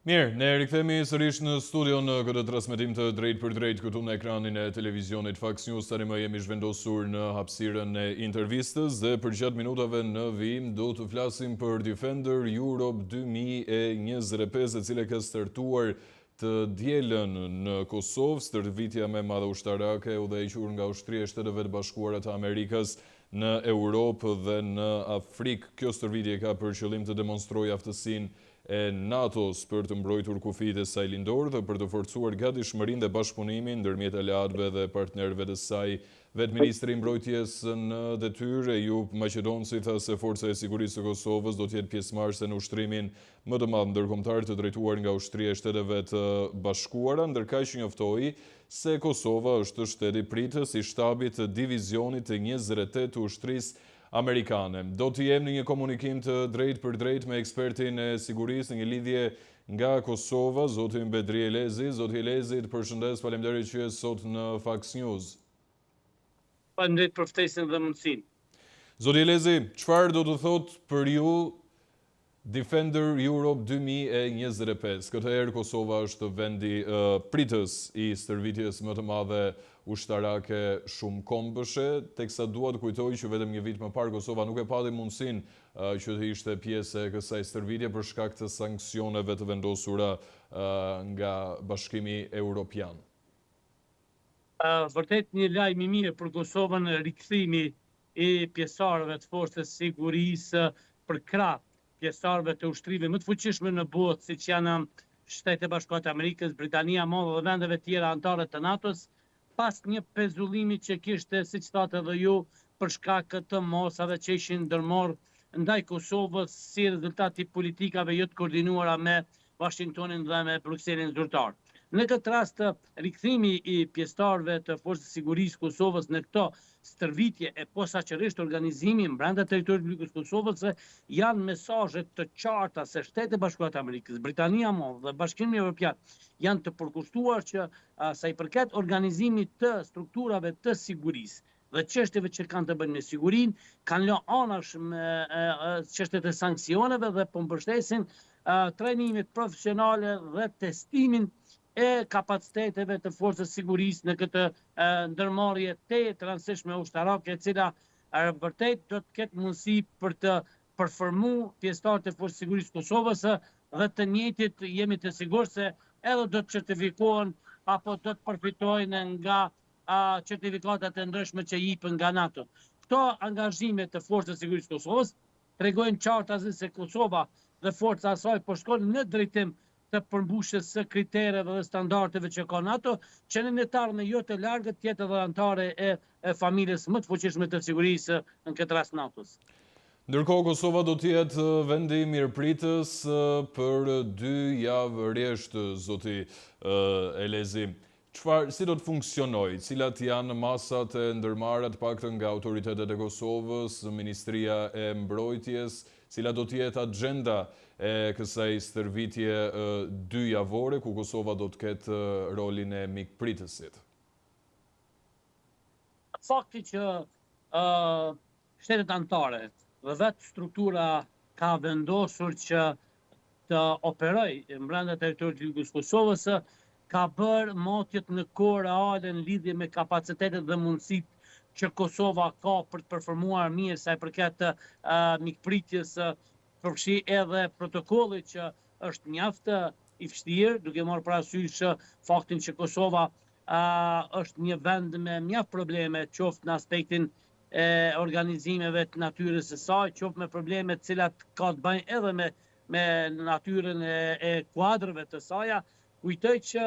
Mirë, ne rikthehemi sërish në studio në këtë transmetim të drejt për drejt këtu në ekranin e televizionit Fox News. Tani më jemi zhvendosur në hapësirën e intervistës dhe për gjatë minutave në vijim do të flasim për Defender Europe 2025, e cila ka startuar të dielën në Kosovë, stërvitja me madhe ushtarake udhëhequr nga ushtria e Shteteve të Bashkuara të Amerikës në Europë dhe në Afrikë. Kjo stërvitje ka për qëllim të demonstrojë aftësinë e NATO-s për të mbrojtur kufijtë e saj lindore dhe për të forcuar gatishmërinë dhe bashkëpunimin ndërmjet aleatëve dhe partnerëve të saj. Vetë Ministri i Mbrojtjes në detyrë, Eyüp Maqedonci, tha se Forca e Sigurisë së Kosovës do të jetë pjesëmarrëse në ushtrimin më të madh ndërkombëtar të drejtuar nga Ushtria e Shteteve të Bashkuara, ndërkaq që njoftoi se Kosova është shteti pritës i shtabit të divizionit të 28 të ushtrisë amerikane. Do të jem në një komunikim të drejt për drejt me ekspertin e sigurisë në një lidhje nga Kosova, zotin Bedri Elezi. Zoti Elezi, të përshëndes, faleminderit që je sot në Fox News. Faleminderit për ftesën dhe mundësinë. Zoti Elezi, çfarë do të thotë për ju Defender Europe 2025? Këtë herë Kosova është vendi pritës i stërvitjes më të madhe ushtarake shumë kombëshe, teksa dua të kujtoj që vetëm një vit më parë Kosova nuk e pati mundësinë që të ishte pjesë e kësaj stërvitje për shkak të sanksioneve të vendosura nga Bashkimi Evropian. Vërtet një lajm i mirë për Kosovën, rikthimi i pjesëtarëve të forcës sigurisë për krah pjesëtarëve të ushtrive më të fuqishme në botë, siç janë Shtetet e Bashkuara të Amerikës, Britania e Madhe dhe vendeve tjera anëtare të NATO-s, pas një pezullimi që kishte, siç thatë edhe ju, për shkak të mosave që ishin ndërmarrë ndaj Kosovës si rezultat i politikave jo të koordinuara me Washingtonin dhe me Brukselin zyrtar. Në këtë rast, rikthimi i pjesëtarëve të Forcës së Sigurisë Kosovës në këto stërvitje e posaçërisht organizimi brenda territorit të Republikës Kosovës janë mesazhe të qarta se Shtetet e Bashkuara të Amerikës, Britania e Madhe dhe Bashkimi Evropian janë të përkushtuar që sa i përket organizimit të strukturave të sigurisë dhe çështjeve që kanë të bëjnë me sigurinë, kanë lënë anash me çështjet e sanksioneve dhe po mbështesin trajnimet profesionale dhe testimin e kapaciteteve të forcës sigurisë në këtë ndërmarrje të rëndësishme ushtarake, e cila vërtet do të ketë mundësi për të përformuar pjesëtarët e forcës sigurisë Kosovës dhe të njëjtit jemi të sigurt se edhe do të certifikohen apo do të përfitojnë nga certifikatat e ndryshme që jipen nga NATO. Këto angazhime të forcës sigurisë Kosovës tregojnë qartë se Kosova dhe forca e saj po shkojnë në drejtim të përmbushjes së kritereve dhe standardeve që ka NATO, që në netarme jo të largët tjetë edhe antare e familjes më të fuqishme të sigurisë në këtë rast NATO-s. Ndërkohë, Kosova do të jetë vendi mirëpritës për 2 javë rresht, zoti Elezi. Si do të funksionojë? Cilat janë masat e ndërmarra të paktën nga autoritetet e Kosovës, Ministria e Mbrojtjes, cila do të jetë agjenda e kësaj stërvitje 2 javore, ku Kosova do të ketë rolin e mikpritësit? Fakti që shtetet anëtare dhe vetë struktura ka vendosur që të operojë brenda territorit të Republikës Kosovës, ka bërë motjet në kohë reale në lidhje me kapacitetet dhe mundësitë që Kosova ka për të performuar mirë sa i përket mikpritjes, përfshi edhe protokolli që është mjaft i vështirë, duke marrë parasysh faktin që Kosova është një vend me mjaft probleme, qoftë në aspektin e organizimeve të natyrës së saj, qoftë me probleme të cilat ka të bëjnë edhe me natyrën e kuadrëve të saj. Kujtoj që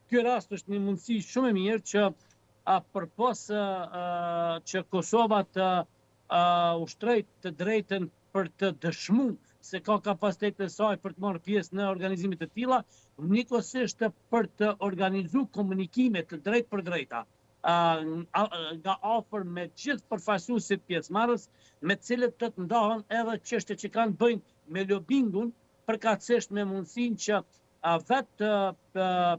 ky rast është një mundësi shumë e mirë që përpos që Kosova të ushtrojë të drejtën për të dëshmuar se ka kapacitet e saj për të marrë pjesë në organizime të tilla, njëkohësisht për të organizuar komunikime të drejtë për drejta nga afër me gjithë përfaqësuesit pjesëmarrës, me të cilët të ndahen edhe çështjet që kanë bëjnë me lobingun, përkatësisht me mundësinë që vetë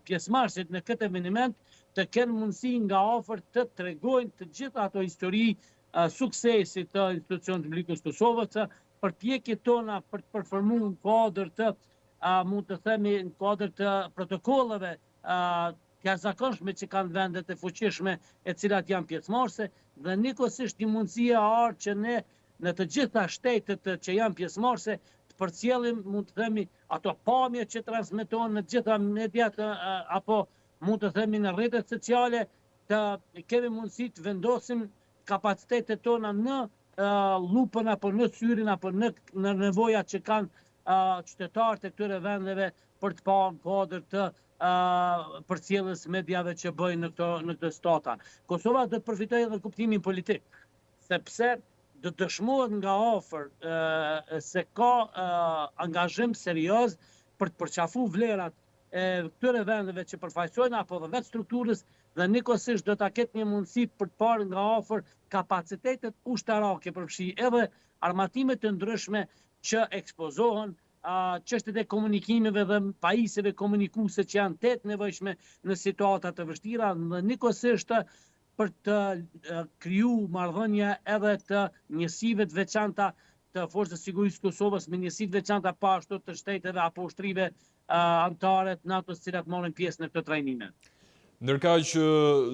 pjesëmarrësit në këtë eveniment të kenë mundësi nga afër të tregojnë të gjitha ato histori suksesit të institucionit të Republikës Kosovës, përpjekjet tona për të performuar në kuadër të mund të themi në kuadër të protokolleve të jashtëzakonshme që kanë vendet e fuqishme e cilat janë pjesëmarrëse, dhe njëkohësisht një mundësi e arë që ne në të gjitha shtetet që janë pjesëmarrëse të përcjellim, mund të themi, ato pamje që transmetohen në të gjitha mediat apo mund të themi në rrjetet sociale, të kemi mundësi të vendosim kapacitetet tona në lupën apo në syrin apo në nevojat që kanë qytetarët e këtyre vendeve për të parë kuadër të përcjelljes mediave që bëjnë në këtë stata. Kosova do të përfitojë edhe kuptimin politik, sepse do të dëshmohet nga afër se ka angazhim serioz për të përqafuar vlerat e këtyre vendeve që përfaqësojnë apo dhe vetë strukturës, dhe njëkohësisht do ta ketë një mundësi për të parë nga afër kapacitetet ushtarake, përfshi edhe armatime të ndryshme që ekspozohen, çështjet e komunikimeve dhe pajisjeve komunikuese që janë tetë nevojshme në situata të vështira, dhe njëkohësisht për të kriju marrëdhënie edhe të njësive të veçanta të Forcës së Sigurisë së Kosovës me njësi të veçanta pa ashtu të shteteve apo ushtrive anëtare të NATO-s të cilat marrin pjesë në këtë trajnime. Ndërkaq që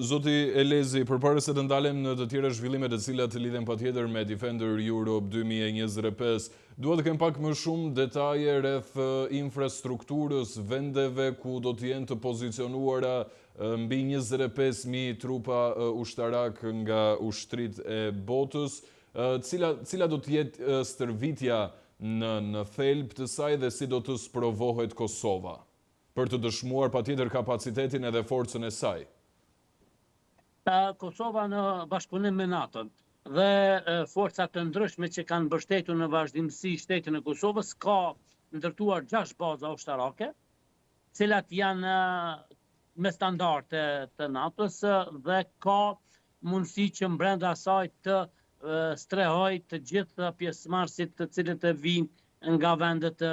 zoti Elezi, përpara se të ndalem në të tjera zhvillime të cilat lidhen patjetër me Defender Europe 2025, dua të kem pak më shumë detaje rreth infrastrukturës, vendeve ku do të jenë të pozicionuara mbi 25.000 trupa ushtarak nga ushtrit e botës, cila do të jetë stërvitja në thelb të saj dhe si do të sprovohet Kosova për të dëshmuar patjetër kapacitetin edhe forcën e saj? Kosova në bashkëpunim me NATO dhe forcat të ndryshme që kanë mbështetur në vazhdimsi shtetin e Kosovës ka ndërtuar 6 baza ushtarake, cilat janë me standarde të NATO-s dhe ka mundësi që brenda saj të strehoj të gjithë pjesëmarrësit të cilët e vinë nga vendet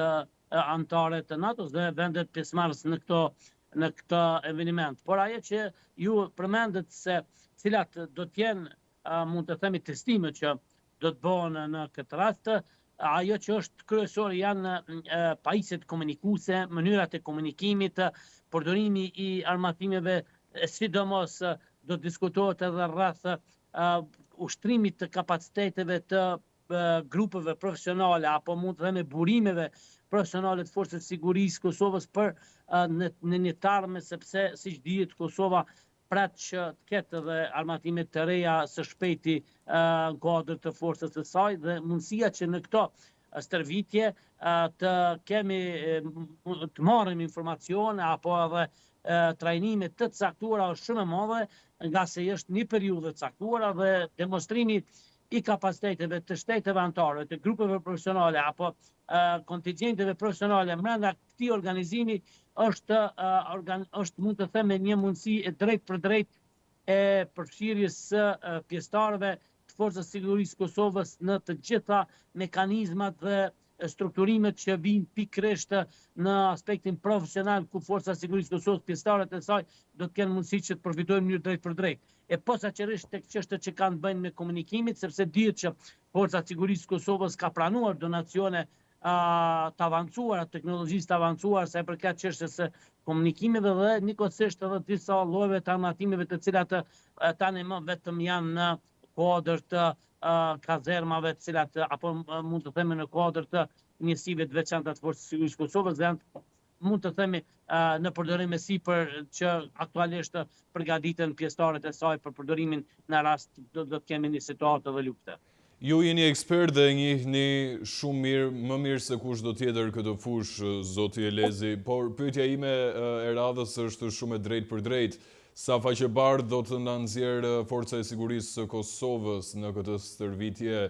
anëtare të NATO-s dhe vendet pjesëmarrës në këtë eveniment. Por ajo që ju përmendet se cilat do të jenë, mund të themi, testimet që do të bëhen në këtë rast, ajo që është kryesore janë pajisjet komunikuese, mënyrat e komunikimit, përdorimi i armatimeve, sidomos do të diskutohet edhe rreth ushtrimit të kapaciteteve të grupeve profesionale apo mund të themi burimeve profesionale të Forcës së Sigurisë Kosovës për në një tarme, sepse siç dihet Kosova pret që të ketë edhe armatime të reja së shpejti në kuadër të forcës së saj, dhe mundësia që në këto stërvitje të kemi të marrim informacione apo edhe trajnime të caktuara është shumë e madhe, nga se është një periudhë të caktuara dhe demonstrimi i kapaciteteve të shteteve anëtare, të grupeve profesionale apo kontingjenteve profesionale brenda këtij organizimi është mund të them një mundësi e drejt për drejt e përfshirjes së pjesëtarëve të Forcës së Sigurisë Kosovës në të gjitha mekanizmat dhe strukturimet që vinë pikërisht në aspektin profesional, ku Forca e Sigurisë Kosovës, pjesëtarët e saj, do të kenë mundësi që të përfitojnë në mënyrë drejt për drejt. E posaçërisht tek çështjet që kanë të bëjnë me komunikimin, sepse dihet që Forca e Sigurisë Kosovës ka pranuar donacione të avancuara, teknologjisë të avancuar sa i përket çështjes së komunikimeve dhe njëkohësisht edhe disa llojeve të armatimeve të cilat tani më vetëm janë në kuadër të kazermave të cilat apo mund të themi në kuadër të njësive të veçanta të Forcës së Sigurisë Kosovës dhe janë mund të themi në përdorim e sipër që aktualisht përgatiten pjesëtarët e saj për përdorimin në rast do të kemi një situatë dhe lufte. Ju jeni ekspert dhe njihni shumë mirë, më mirë se kush do tjetër këtë fushë, zoti Elezi, por pyetja ime e radhës është shumë e drejtë për drejtë. Sa faqebardh do të na nxjerrë Forca e Sigurisë së Kosovës në këtë stërvitje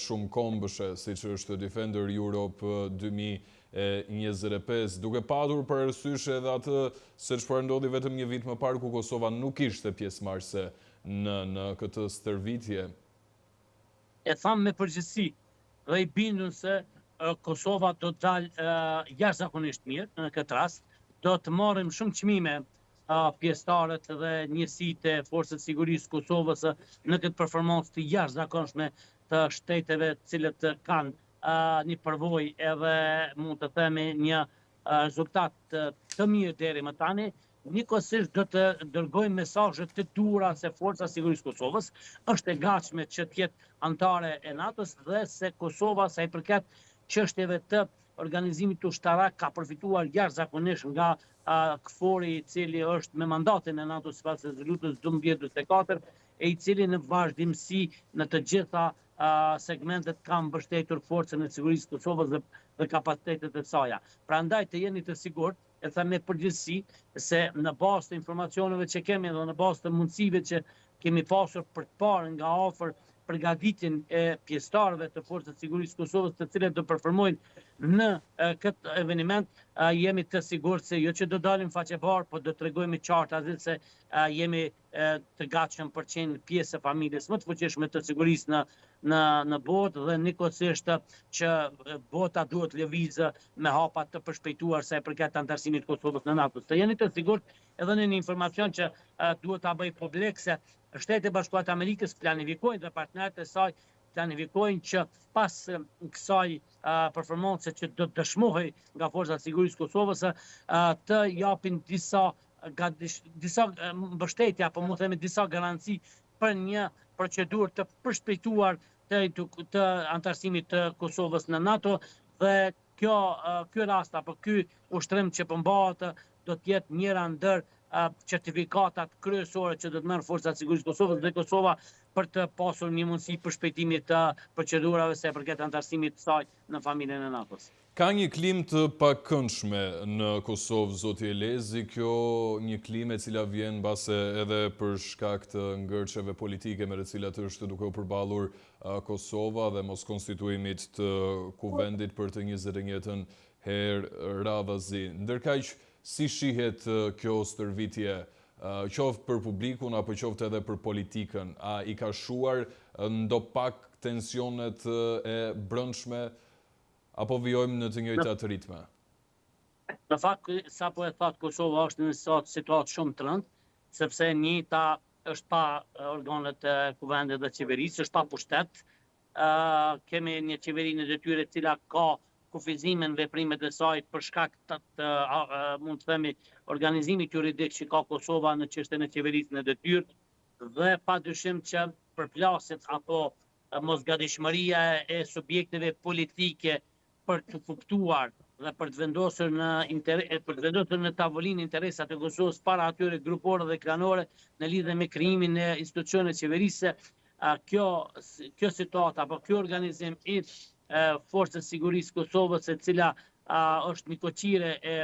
shumë kombëshe, siç është Defender Europe 2025, duke patur parasysh edhe atë se çfarë ndodhi vetëm një vit më parë ku Kosova nuk ishte pjesëmarrëse në këtë stërvitje? E thamë me përgjithësi dhe i bindun se Kosova do të dalë jashtëzakonisht mirë në këtë rast, do të marrim shumë çmime pjesëtarët dhe njësitë e Forcës së Sigurisë Kosovës në këtë performancë të jashtëzakonshme të shteteve të cilët kanë një përvojë edhe mund të themi një rezultat të mirë deri më tani. Njëkohësisht do të dërgojmë mesazhe të duhura se Forca e Sigurisë Kosovës është e gatshme që të jetë anëtare e NATO-s dhe se Kosova sa i përket çështjeve të organizimit ushtarak ka përfituar jashtëzakonisht nga KFOR-i i cili është me mandatin e NATO sipas rezolutës 1244 e i cili në vazhdimsi në të gjitha segmentet ka mbështetur Forcën e Sigurisë Kosovës dhe kapacitetet e saj. Prandaj të jeni të sigurt, e them me përgjithësi, se në bazë të informacioneve që kemi dhe në bazë të mundësive që kemi pasur për të parë nga afër përgatitjen e pjesëtarëve të Forcës së Sigurisë Kosovës, të cilët do performojnë në këtë eveniment, jemi të sigurt se jo që do dalim faqebar, po do t'rregojmë qartë atë se jemi të gatshëm për të qenë pjesë e familjes më të fuqishme të sigurisë në botë dhe njëkohësisht që bota duhet lëvizë me hapa të përshpejtuar sa i përket anëtarësimit të Kosovës në NATO. Të jeni të sigurt edhe në një informacion që duhet ta bëj publik se Shtetet e Bashkuara të Amerikës planifikojnë dhe partnerët e saj planifikojnë që pas kësaj performance që do të dëshmohej nga Forca e Sigurisë Kosovës të japin disa mbështetje apo mund të themi disa garanci për një procedurë të përshpejtuar të anëtarësimit të Kosovës në NATO dhe ky rast apo ky ushtrim që përmbahet do të jetë njëra ndër certifikatat kryesore që do të merr Forca e Sigurisë Kosovës dhe Kosova për të pasur një mundësi përshpejtimi të procedurave sa i përket anëtarësimit të saj në familjen e NATO-s. Ka një klim të pakëndshme në Kosovë, zoti Elezi, kjo një klim e cila vjen mbase edhe për shkak të ngërçeve politike me të cilat është duke u përballur Kosova dhe mos konstituimit të kuvendit për të 21-ën herë radhazi. Ndërkaq, si shihet kjo stërvitje, qoftë për publikun apo qoftë edhe për politikën? A i ka shuar ndo pak tensionet e brendshme apo vijojmë në të njëjtat ritme? Në fakt, sa po e thatë, Kosova është në situatë shumë të rëndë, sepse njëta është pa organet e kuvendit dhe qeverisë, është pa pushtet. Kemi një qeveri në detyre cila ka kufizimin veprimet e saj për shkak të mund të themi organizimit juridik që ka Kosova në çështjen e qeverisë në detyrë dhe padyshim që përplasjet apo mosgatishmëria e subjekteve politike për të kuptuar dhe për të vendosur në tavolinë interesat e Kosovës para atyre grupore dhe klanore në lidhje me krijimin e institucioneve qeverisë, kjo situata apo ky organizim i Forcës së Sigurisë Kosovës, e cila është një koqire e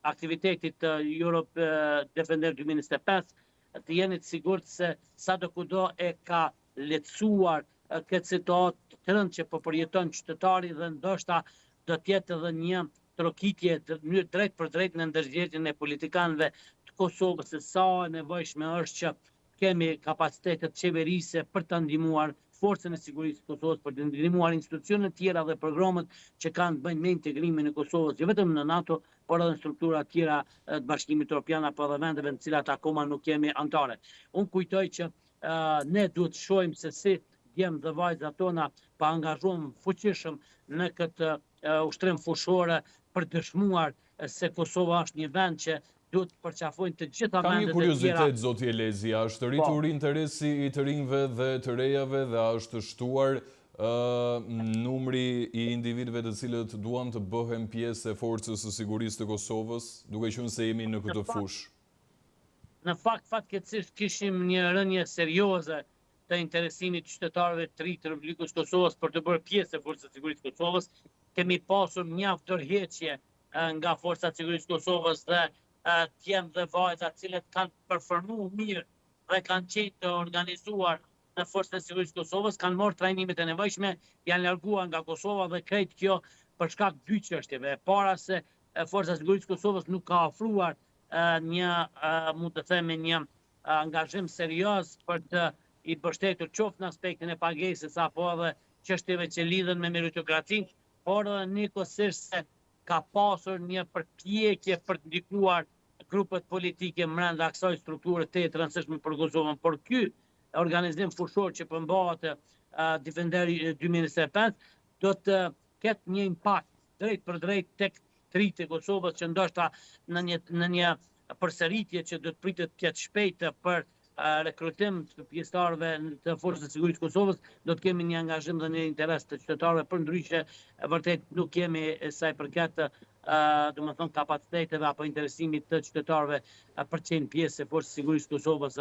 aktivitetit të Europe Defender 2025, të jeni të sigurt se sadokudo e ka lehtësuar këtë situatë të rëndë që po përjeton qytetari dhe ndoshta do të jetë edhe një trokitje drejt për drejt në ndërgjegjjen e politikanëve të Kosovës se sa e nevojshme është që kemi kapacitetet qeverise për të ndihmuar Forcën e Sigurisë të Kosovës, për të ndihmuar institucionet tjera dhe programet që kanë të bëjnë me integrimin e Kosovës, jo vetëm në NATO, por edhe në struktura tjera të Bashkimit Evropian apo edhe vendeve në cilat akoma nuk jemi anëtare. Unë kujtoj që ne duhet të shohim se si djemë dhe vajzat tona pa angazhuar fuqishëm në këtë ushtrim fushore për dëshmuar se Kosova është një vend që duhet të përqafojnë të gjitha vendet e tjera. Ka një kuriozitet, zoti Elezi, a është rritur interesi i të rinjve dhe të rejave dhe a është shtuar numri i individëve të cilët duan të bëhen pjesë e Forcës së Sigurisë të Kosovës, duke qenë se jemi në këtë fushë? Në fakt, fatkeqësisht kishim një rënje serioze të interesimit të qytetarëve të rinj të Republikës Kosovës për të bërë pjesë e Forcës së Sigurisë të Kosovës. Kemi pasur mjaft dorëheqje nga Forca e Sigurisë të Kosovës dhe djemë dhe vajza cilët kanë performuar mirë dhe kanë qenë të organizuar në Forcën e Sigurisë të Kosovës, kanë marrë trajnimet e nevojshme, janë larguar nga Kosova dhe krejt kjo për shkak dy çështjeve. Para se Forca e Sigurisë të Kosovës nuk ka ofruar mund të themi një angazhim serioz për të i mbështetur qoftë në aspektin e pagesës apo edhe çështjeve që lidhen me meritokracinë, por edhe njëkohësisht se ka pasur një përpjekje për të ndikuar grupet politike brenda kësaj strukture të rëndësishme për Kosovën. Por ky organizim fushor që përmbahet Defender 2025 do të ketë një impakt drejt për drejt tek të ri të Kosovës që ndoshta në një përsëritje që do të pritet të jetë shpejtë për rekrutim të pjesëtarëve të Forcës së Sigurisë të Kosovës, do të kemi një angazhim dhe një interes të qytetarëve, për ndryshe vërtet nuk kemi sa i përket domethënë kapaciteteve apo interesimit të qytetarëve për të qenë pjesë e Forcës së Sigurisë të Kosovës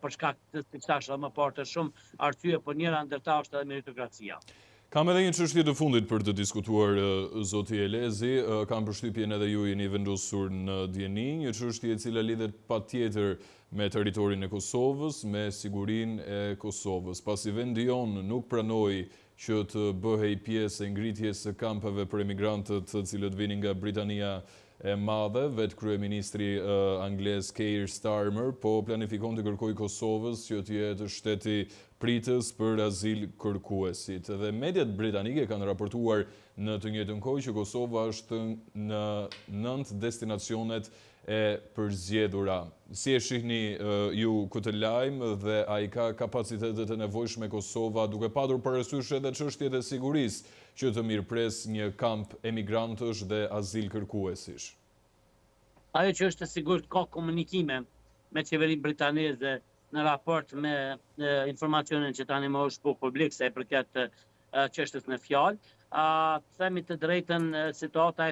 për shkak të siç thash më parë të shumë arsye, por njëra ndër ta është edhe meritokracia. Kam edhe një çështje të fundit për të diskutuar, zoti Elezi, kam përshtypjen edhe ju jeni vendosur në dieni, një çështje e cila lidhet patjetër me territorin e Kosovës, me sigurinë e Kosovës. Pasi vendi jonë nuk pranoi që të bëhej pjesë e ngritjes së kampeve për emigrantët të cilët vinin nga Britania e Madhe, vetë kryeministri anglez Keir Starmer, po planifikon të kërkojë Kosovës që të jetë shteti pritës për azil kërkuesit. Dhe mediat britanike kanë raportuar në të njëjtën kohë që Kosova është në 9 destinacionet e përzgjedhura. Si e shihni ju këtë lajm dhe a i ka kapacitetet e nevojshme Kosova, duke patur parasysh edhe çështjet e sigurisë që të mirëpres një kamp emigrantësh dhe azil kërkuesish? Ajo që është sigurt ka komunikime me qeverinë britaneze në raport me informacionin që tani më është publik sa i përket çështës në fjalë. Themi të drejtën, situata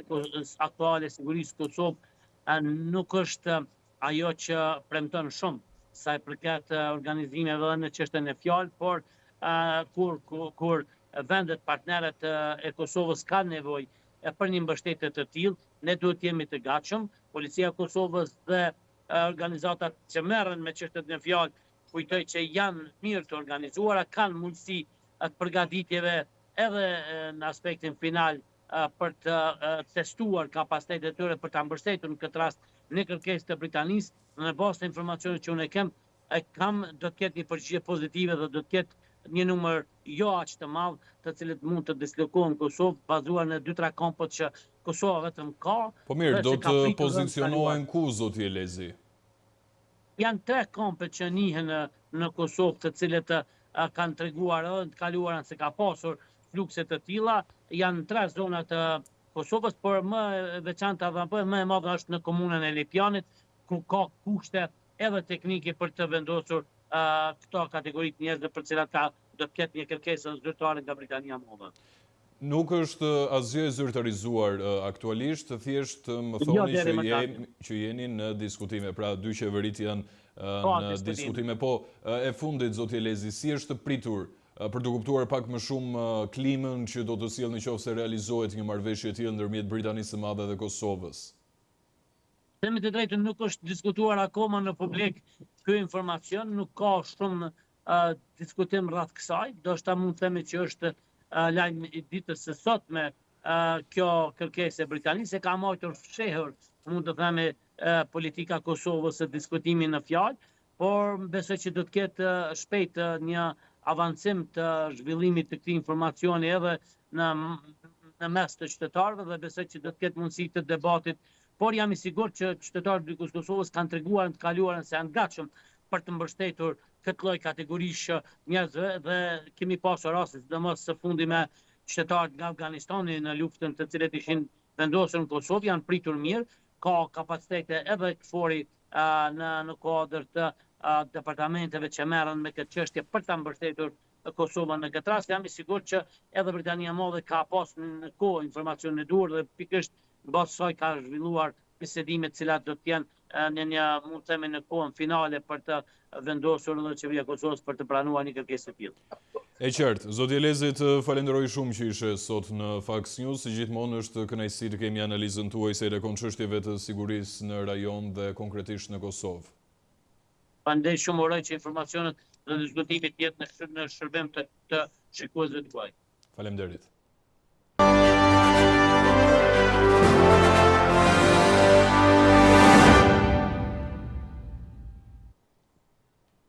aktuale e sigurisë Kosovë nuk është ajo që premton shumë sa i përket organizimeve dhe në çështën e fjalë, por kur vendet partnerët e Kosovës kanë nevojë për një mbështetje të tillë, ne duhet jemi të gatshëm. Policia e Kosovës dhe organizatat që merren me çështjet e fjalë, kujtoj që janë mirë të organizuara, kanë mundësi të përgatitjeve edhe në aspektin final për të testuar kapacitetet e tyre për ta mbështetur në këtë rast në kërkesë të Britanisë. Në bazë të informacionit që unë kam, do të ketë një përgjigje pozitive dhe do të ketë një numër jo aq të madh të cilët mund të dislokohen në Kosovë, bazuar në 2-3 kampët që Kosova vetëm ka. Po mirë, do të pozicionohen ku, zoti Elezi? Janë 3 kampet që njihen në Kosovë, të cilët kanë treguar edhe të kaluarën se ka pasur flukse të tilla. Janë 3 zona të Kosovës, por më veçanta dhe më e madhe është në komunën e Lipjanit, ku ka kushte edhe teknike për të vendosur këto kategoritë njerëzve për cilat do të ketë një kërkesë zyrtare nga Britania e Madhe. Nuk është asgjë e zyrtarizuar aktualisht, thjesht më thoni që jeni në diskutime, pra dy qeverit janë në diskutime. Po, e fundit, zoti Elezi, si është pritur për të kuptuar pak më shumë klimën që do të sjellë nëse realizohet një marrëveshje e tillë ndërmjet Britanisë së Madhe dhe Kosovës? Themi të drejtën, nuk është diskutuar akoma në publik ky informacion, nuk ka shumë diskutim rreth kësaj. Ndoshta mund të themi që është lajm i ditës së sotme kjo kërkesë e Britanisë, ka marrë fshehur, mund të themi, politika Kosovës së diskutimi në fjalë, por besoj që do të ketë shpejt një avancim të zhvillimit të këtij informacioni edhe në mes të qytetarëve dhe besoj që do të ketë mundësi të debatit, por jam i sigurt që qytetarët e Kosovës kanë treguar në të kaluarën se janë gatshëm për të mbështetur këtë lloj kategorish njerëzve dhe kemi pasur raste sidomos së fundi me qytetarët nga Afganistani në luftën të cilët ishin vendosur në Kosovë, janë pritur mirë, ka kapacitete edhe KFOR-i në kuadër të departamenteve që merren me këtë çështje për ta mbështetur Kosovën në këtë rast. Jam i sigurt që edhe Britania e Madhe ka pas në kohë informacionin e duhur dhe pikërisht në bazë saj ka zhvilluar bisedime të cilat do të jenë në një, mund të themi, në kohën finale për të vendosur në qeveria e Kosovës për të pranuar një kërkesë të tillë. E qartë, zoti Elezi, të falenderoj shumë që ishe sot në Fax News. Si gjithmonë është kënaqësi të kemi analizën tuaj se rekon çështjeve të sigurisë në rajon dhe konkretisht në Kosovë. Prandaj shumë uroj që informacionet dhe diskutimit jetë në shërbim të shikuesve tuaj. Faleminderit.